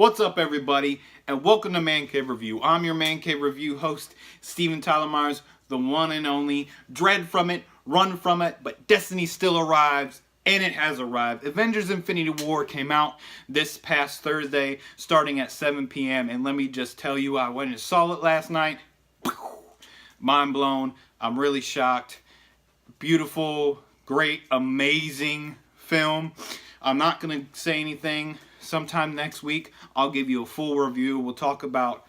What's up, everybody, and welcome to Man Cave Review. I'm your Man Cave Review host, Steven Tyler Myers, the one and only. Dread from it, run from it, but destiny still arrives, and it has arrived. Avengers Infinity War came out this past Thursday, starting at 7 p.m., and let me just tell you, I went and saw it last night. Mind blown. I'm really shocked. Beautiful, great, amazing film. I'm not going to say anything. Sometime next week, I'll give you a full review. We'll talk about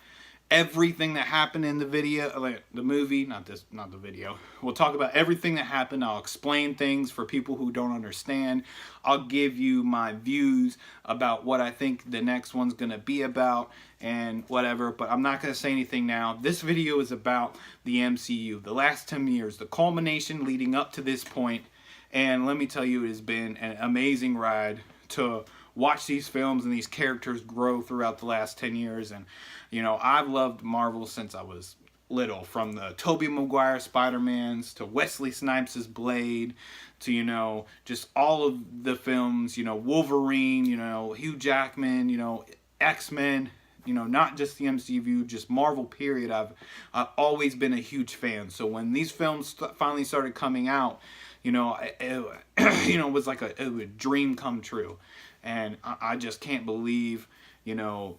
everything that happened in the video, like the movie, not the video. We'll talk about everything that happened. I'll explain things for people who don't understand. I'll give you my views about what I think the next one's going to be about and whatever, but I'm not going to say anything now. This video is about the MCU, the last 10 years, the culmination leading up to this point, and let me tell you, it has been an amazing ride to watch these films and these characters grow throughout the last 10 years. And, you know, I've loved Marvel since I was little, from the Tobey Maguire Spider-Mans to Wesley Snipes' Blade to, you know, just all of the films, you know, Wolverine, you know, Hugh Jackman, you know, X-Men, you know, not just the MCU, just Marvel period. I've always been a huge fan. So when these films finally started coming out, you know, it was like a dream come true. And I just can't believe, you know,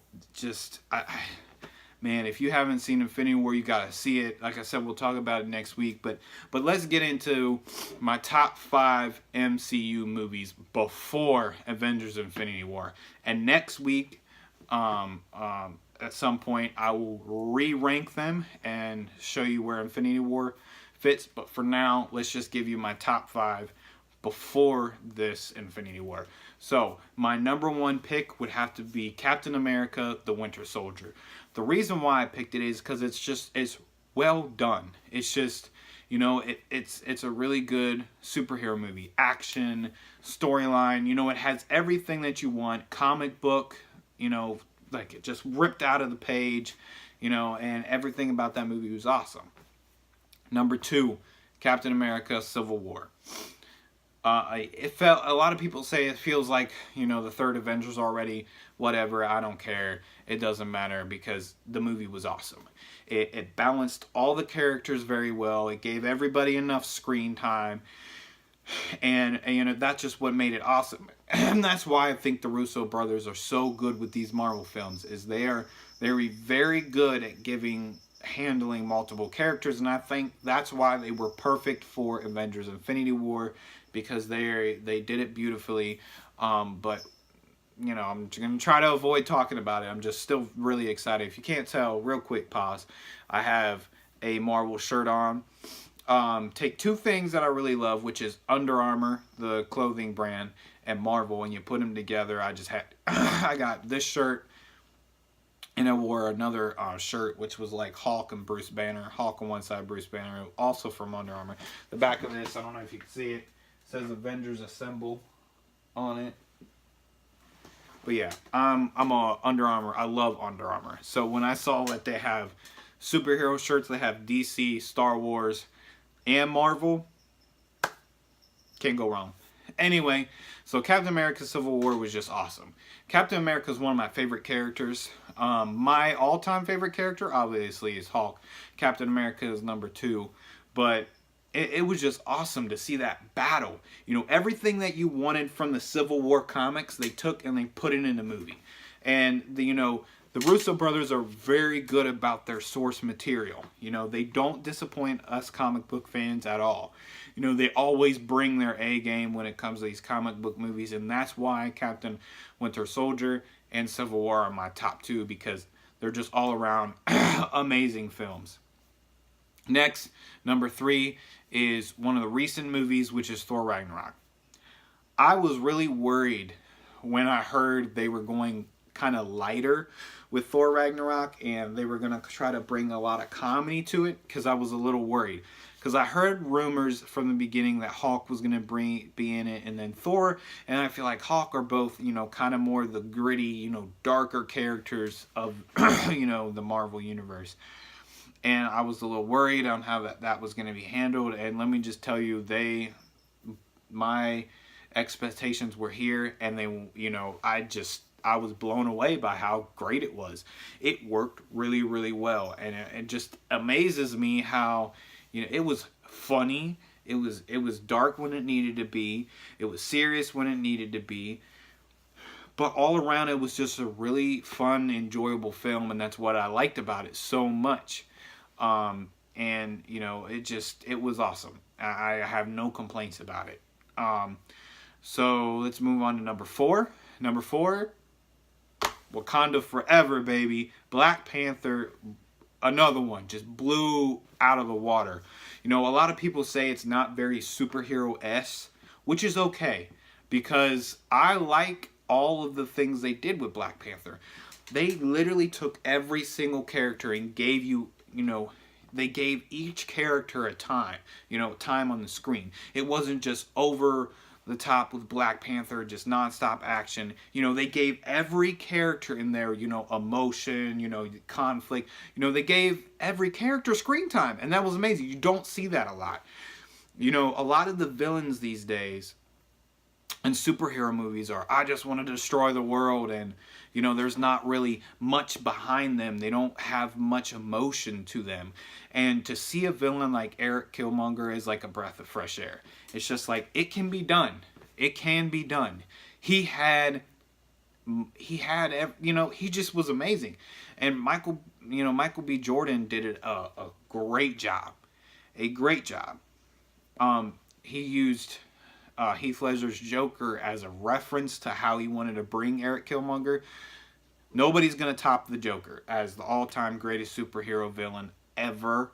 man, if you haven't seen Infinity War, you gotta see it. Like I said, we'll talk about it next week. But let's get into my top 5 MCU movies before Avengers Infinity War. And next week, at some point, I will re-rank them and show you where Infinity War fits. But for now, let's just give you my top 5 before this Infinity War. So my number 1 pick would have to be Captain America: The Winter Soldier. The reason why I picked it is because it's well done. It's just, you know, it's a really good superhero movie. Action, storyline, you know, it has everything that you want. Comic book, you know, like it just ripped out of the page, you know, and everything about that movie was awesome. Number 2, Captain America: Civil War. It felt, a lot of people say it feels like, you know, the third Avengers already. Whatever, I don't care. It doesn't matter because the movie was awesome. It balanced all the characters very well. It gave everybody enough screen time. And you know, that's just what made it awesome. And that's why I think the Russo brothers are so good with these Marvel films, is they're very good at handling multiple characters, and I think that's why they were perfect for Avengers Infinity War, because they did it beautifully. But you know, I'm going to try to avoid talking about it. I'm just still really excited. If you can't tell, real quick pause. I have a Marvel shirt on. Take 2 things that I really love, which is Under Armour, the clothing brand, and Marvel, and you put them together. I got this shirt, and I wore another shirt, which was like Hulk and Bruce Banner. Hulk on one side, Bruce Banner, also from Under Armour. The back of this, I don't know if you can see it, says Avengers Assemble on it. But yeah, I'm a Under Armour. I love Under Armour. So when I saw that they have superhero shirts, they have DC, Star Wars, and Marvel, can't go wrong. Anyway, so Captain America: Civil War was just awesome. Captain America is one of my favorite characters. My all-time favorite character, obviously, is Hulk. Captain America is number 2. But it was just awesome to see that battle. You know, everything that you wanted from the Civil War comics, they took and they put it in the movie. And, you know, the Russo brothers are very good about their source material. You know, they don't disappoint us comic book fans at all. You know, they always bring their A game when it comes to these comic book movies, and that's why Captain Winter Soldier and Civil War are my top 2, because they're just all around amazing films. Next, number 3 is one of the recent movies, which is Thor Ragnarok. I was really worried when I heard they were going kind of lighter with Thor Ragnarok, and they were going to try to bring a lot of comedy to it, because I was a little worried. Because I heard rumors from the beginning that Hulk was going to be in it, and then Thor, and I feel like Hulk are both, you know, kind of more the gritty, you know, darker characters of, you know, the Marvel Universe. And I was a little worried on how that was going to be handled, and let me just tell you, my expectations were here, and they, you know, I just I was blown away by how great it was. It worked really, really well, and it just amazes me how, you know, it was funny. It was dark when it needed to be. It was serious when it needed to be. But all around, it was just a really fun, enjoyable film, and that's what I liked about it so much. And you know, it was awesome. I have no complaints about it. So let's move on to number 4. Number 4, Wakanda Forever, baby. Black Panther, another one, just blew out of the water. You know, a lot of people say it's not very superhero-esque, which is okay, because I like all of the things they did with Black Panther. They literally took every single character and gave you, you know, they gave each character a time, you know, time on the screen. It wasn't just over the top with Black Panther, just nonstop action. You know, they gave every character in there, you know, emotion, you know, conflict. You know, they gave every character screen time, and that was amazing. You don't see that a lot. You know, a lot of the villains these days in superhero movies are, I just want to destroy the world, and you know, there's not really much behind them. They don't have much emotion to them. And to see a villain like Eric Killmonger is like a breath of fresh air. It's just like, it can be done. It can be done. He had, you know, he just was amazing. And Michael B. Jordan did a great job. A great job. He used Heath Ledger's Joker as a reference to how he wanted to bring Eric Killmonger. Nobody's going to top the Joker as the all-time greatest superhero villain ever.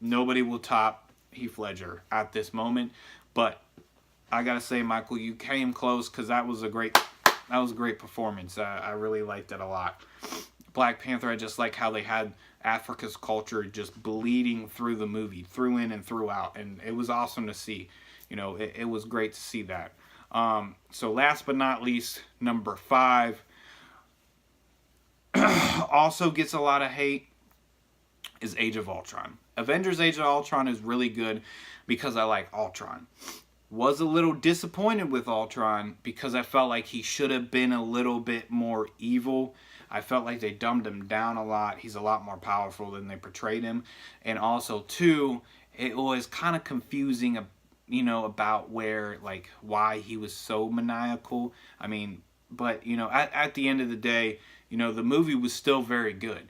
Nobody will top Heath Ledger at this moment. But I got to say, Michael, you came close, because that was a great performance. I really liked it a lot. Black Panther, I just like how they had Africa's culture just bleeding through the movie, through in and throughout. And it was awesome to see. You know, it was great to see that. So last but not least, number 5, also gets a lot of hate, is Age of Ultron. Avengers Age of Ultron is really good because I like Ultron. Was a little disappointed with Ultron because I felt like he should have been a little bit more evil. I felt like they dumbed him down a lot. He's a lot more powerful than they portrayed him. And also, too, it was kind of confusing, you know, about why he was so maniacal. I mean, but, you know, at the end of the day, you know, the movie was still very good.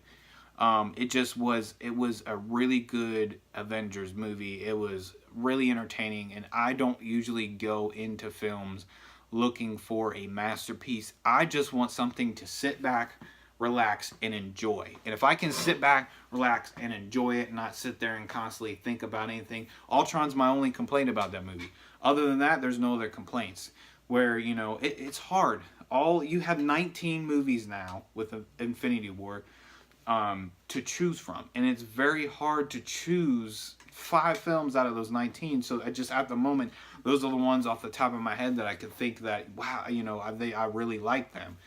It was a really good Avengers movie. It was really entertaining, and I don't usually go into films looking for a masterpiece. I just want something to sit back, relax, and enjoy. And if I can sit back, relax, and enjoy it, and not sit there and constantly think about anything, Ultron's my only complaint about that movie. Other than that, there's no other complaints. Where, you know, it's hard. You have 19 movies now with Infinity War to choose from, and it's very hard to choose 5 films out of those 19. So at the moment, those are the ones off the top of my head that I could think that, wow, you know, I really like them.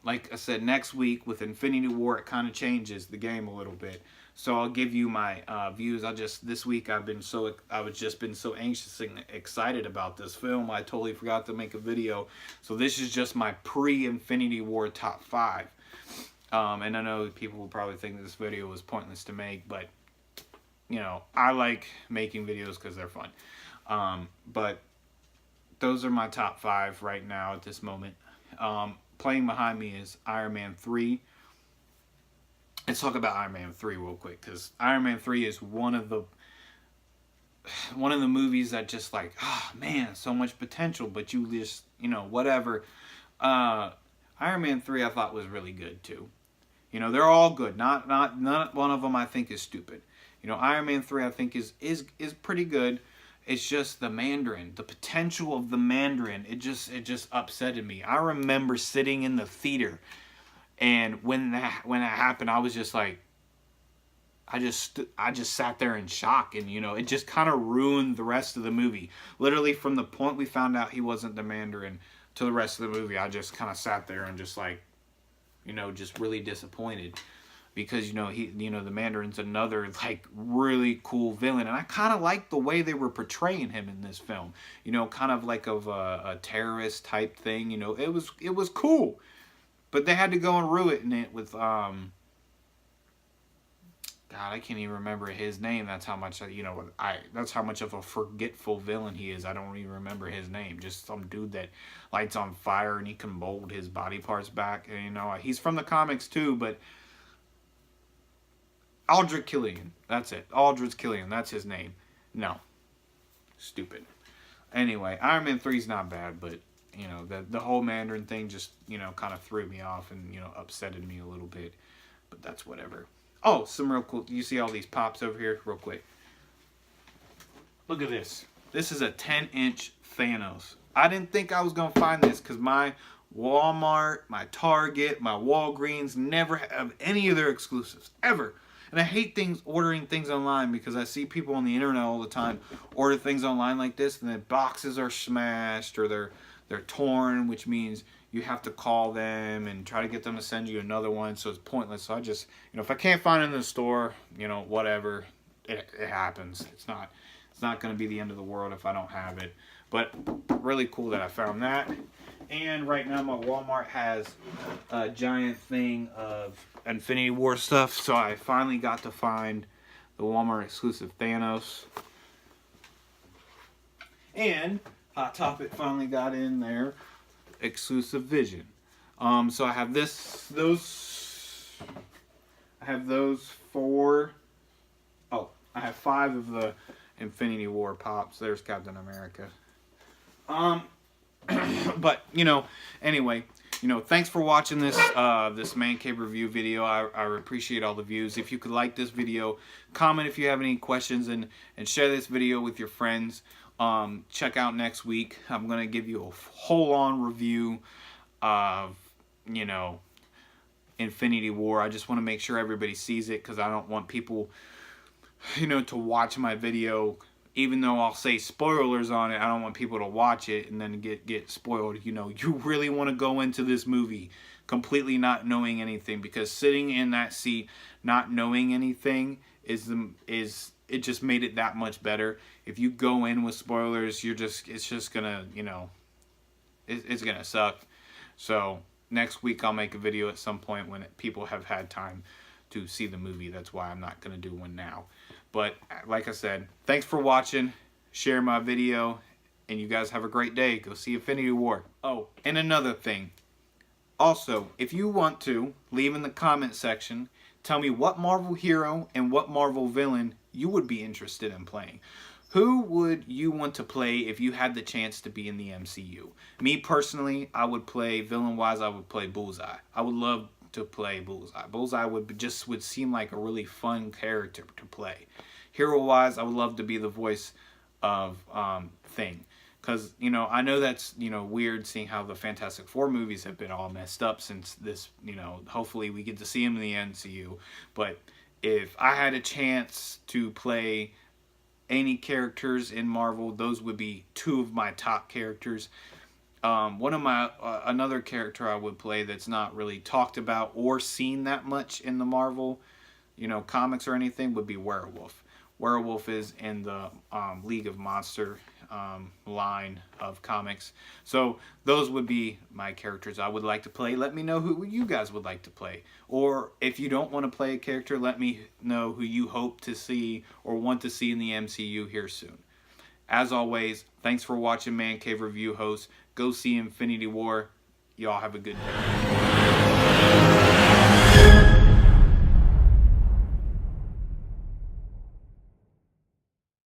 Like I said, next week with Infinity War, it kind of changes the game a little bit. So I'll give you my views. This week I was just been so anxious and excited about this film. I totally forgot to make a video. So this is just my pre-Infinity War top 5. And I know people will probably think this video was pointless to make, but you know, I like making videos because they're fun. But those are my top 5 right now at this moment. Playing behind me is Iron Man 3. Let's talk about Iron Man 3 real quick, because Iron Man 3 is one of the movies that just like, man, so much potential, but you just, you know, whatever. Iron Man 3 I thought was really good too. You know, they're all good. Not one of them I think is stupid. You know, Iron Man 3 I think is pretty good. It's just the Mandarin, the potential of the Mandarin. It just upsetted me. I remember sitting in the theater, and when that happened, I was just like, I just sat there in shock, and you know, it just kind of ruined the rest of the movie. Literally from the point we found out he wasn't the Mandarin to the rest of the movie, I just kind of sat there and just like, you know, just really disappointed. because the Mandarin's another like really cool villain, and I kind of like the way they were portraying him in this film. Kind of like of a terrorist type thing. It was cool, but they had to go and ruin it with God, I can't even remember his name. That's how much that's how much of a forgetful villain he is. I don't even remember his name. Just some dude that lights on fire and he can mold his body parts back. And, he's from the comics too, but Aldrich Killian. That's it. Aldrich Killian. That's his name. No. Stupid. Anyway, Iron Man 3's not bad, but the whole Mandarin thing just kind of threw me off and upsetted me a little bit. But that's whatever. Oh, some real cool. You see all these pops over here? Real quick. Look at this. This is a 10-inch Thanos. I didn't think I was going to find this because my Walmart, my Target, my Walgreens never have any of their exclusives. Ever. And I hate ordering things online because I see people on the internet all the time order things online like this and the boxes are smashed or they're torn, which means you have to call them and try to get them to send you another one, so it's pointless. So I just, if I can't find it in the store, whatever, it happens. It's not going to be the end of the world if I don't have it. But really cool that I found that. And right now my Walmart has a giant thing of Infinity War stuff, so I finally got to find the Walmart exclusive Thanos. And Hot Topic finally got in there. Exclusive Vision. So I have those 4. Oh, I have 5 of the Infinity War pops. There's Captain America. But anyway, thanks for watching this this Man Cave review video. I appreciate all the views. If you could like this video, comment if you have any questions, and share this video with your friends. Check out next week. I'm going to give you a whole-on review of, Infinity War. I just want to make sure everybody sees it because I don't want people, to watch my video. Even though I'll say spoilers on it, I don't want people to watch it and then get spoiled. You really want to go into this movie completely not knowing anything, because sitting in that seat not knowing anything it just made it that much better. If you go in with spoilers, it's just gonna, it's gonna suck. So next week I'll make a video at some point when people have had time to see the movie. That's why I'm not gonna do one now. But like I said, thanks for watching. Share my video, and you guys have a great day. Go see Infinity War. Oh, and another thing. Also, if you want to, leave in the comment section, tell me what Marvel hero and what Marvel villain you would be interested in playing. Who would you want to play if you had the chance to be in the MCU? Me personally, I would play, villain-wise, I would play Bullseye. I would love to play Bullseye. Bullseye would seem like a really fun character to play. Hero-wise, I would love to be the voice of Thing. Because, I know that's, weird seeing how the Fantastic Four movies have been all messed up since this, hopefully we get to see him in the MCU. But if I had a chance to play any characters in Marvel, those would be 2 of my top characters. Another character I would play that's not really talked about or seen that much in the Marvel, comics or anything, would be Werewolf. Werewolf is in the League of Monster line of comics. So those would be my characters I would like to play. Let me know who you guys would like to play. Or if you don't want to play a character, let me know who you hope to see or want to see in the MCU here soon. As always, thanks for watching Man Cave Review Host. Go see Infinity War. Y'all have a good day.